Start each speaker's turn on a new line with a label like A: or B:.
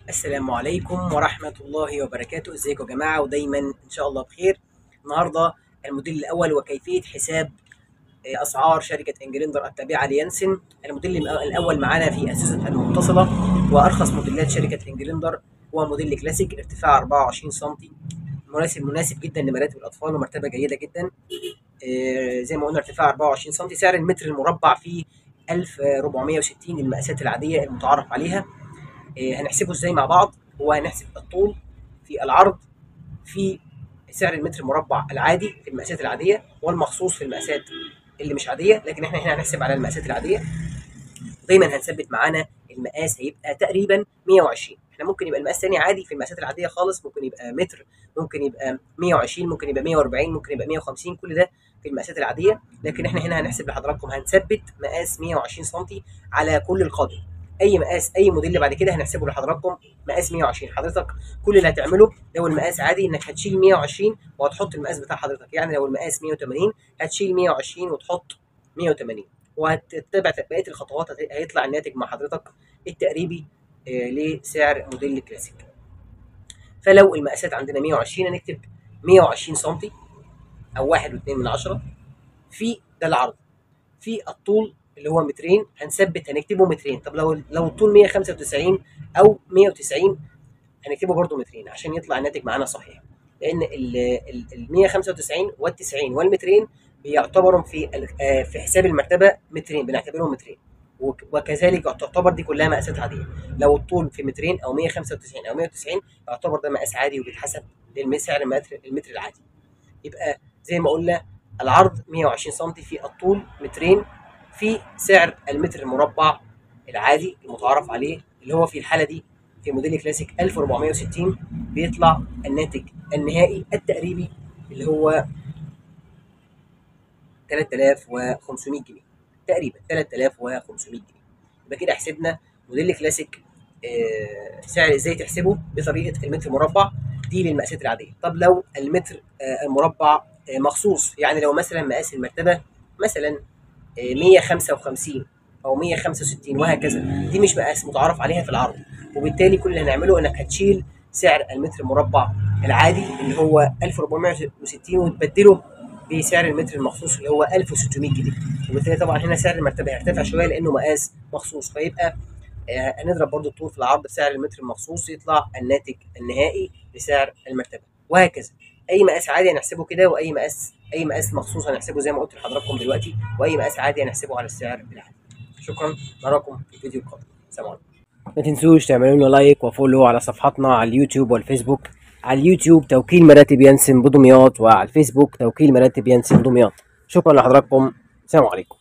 A: السلام عليكم ورحمة الله وبركاته. ازيكم يا جماعة ودايما ان شاء الله بخير. النهاردة الموديل الاول وكيفية حساب اسعار شركة انجلندر التابعة ليانسن. الموديل الاول معانا في اساسة المتصلة وارخص موديلات شركة انجلندر هو موديل كلاسيك ارتفاع 24 سم، مناسب جدا لمراتب الاطفال ومرتبة جيدة جدا. زي ما قلنا ارتفاع 24 سم، سعر المتر المربع فيه 1460 المقاسات العادية المتعارف عليها. هنحسبه ازاي مع بعض؟ هو هنحسب الطول في العرض في سعر المتر المربع العادي في المقاسات العاديه والمخصوص في المقاسات اللي مش عاديه، لكن احنا هنا هنحسب على المقاسات العاديه. دايما هنثبت معانا المقاس هيبقى تقريبا 120. احنا ممكن يبقى المقاس ثاني عادي في المقاسات العاديه خالص، ممكن يبقى متر، ممكن يبقى 120، ممكن يبقى 140، ممكن يبقى 150، كل ده في المقاسات العاديه. لكن احنا هنا هنحسب لحضراتكم، هنثبت مقاس 120 سم على كل القادم. اي مقاس اي موديل بعد كده هنحسبه لحضراتكم مقاس 120. حضرتك كل اللي هتعمله لو المقاس عادي انك هتشيل 120 وهتحط المقاس بتاع حضرتك، يعني لو المقاس 180 هتشيل 120 وتحط 180 وهتتبع بقيه الخطوات، هيطلع الناتج مع حضرتك التقريبي لسعر موديل كلاسيك. فلو المقاسات عندنا 120 هنكتب 120 سم او 1.2 في ده العرض. في الطول اللي هو مترين هنثبت هنكتبه مترين. طب لو الطول 195 او 190 هنكتبه برده مترين عشان يطلع الناتج معانا صحيح، لان ال 195 وال 90 والمترين بيعتبروا في حساب المرتبه مترين، بنعتبرهم مترين. وكذلك تعتبر دي كلها مقاسات عاديه. لو الطول في مترين او 195 او 190 يعتبر ده مقاس عادي وبيتحسب لسعر المتر العادي. يبقى زي ما قلنا العرض 120 سم في الطول مترين في سعر المتر المربع العادي المتعارف عليه اللي هو في الحاله دي في موديل كلاسيك 1460، بيطلع الناتج النهائي التقريبي اللي هو 3500 جنيه، تقريبا 3500 جنيه. يبقى كده حسبنا موديل كلاسيك. سعر ازاي تحسبه؟ بطريقه المتر مربع دي للمقاسات العاديه. طب لو المتر المربع مخصوص، يعني لو مثلا مقاس المرتبه مثلا 155 او 165 وهكذا، دي مش مقاس متعارف عليها في العرض، وبالتالي كل اللي هنعمله انك هتشيل سعر المتر المربع العادي اللي هو 1460 وتبدله بسعر المتر المخصوص اللي هو 1600 جنيه. وبالتالي طبعا هنا سعر المرتبه هيرتفع شويه لانه مقاس مخصوص، فيبقى هنضرب برضو الطول في العرض بسعر المتر المخصوص يطلع الناتج النهائي لسعر المرتبه، وهكذا. اي مقاس عادي هنحسبه كده، اي مقاس مخصوص هنحسبه زي ما قلت لحضراتكم دلوقتي، واي مقاس عادي هنحسبه على السعر العادي. شكرا، نراكم في الفيديو القادم. سلام عليكم. ما تنسوش تعملوا لنا لايك وفولو على صفحاتنا على اليوتيوب والفيسبوك. على اليوتيوب توكيل مراتب ينسن بدمياط، وعلى الفيسبوك توكيل مراتب ينسن بدمياط. شكرا لحضراتكم، سلام عليكم.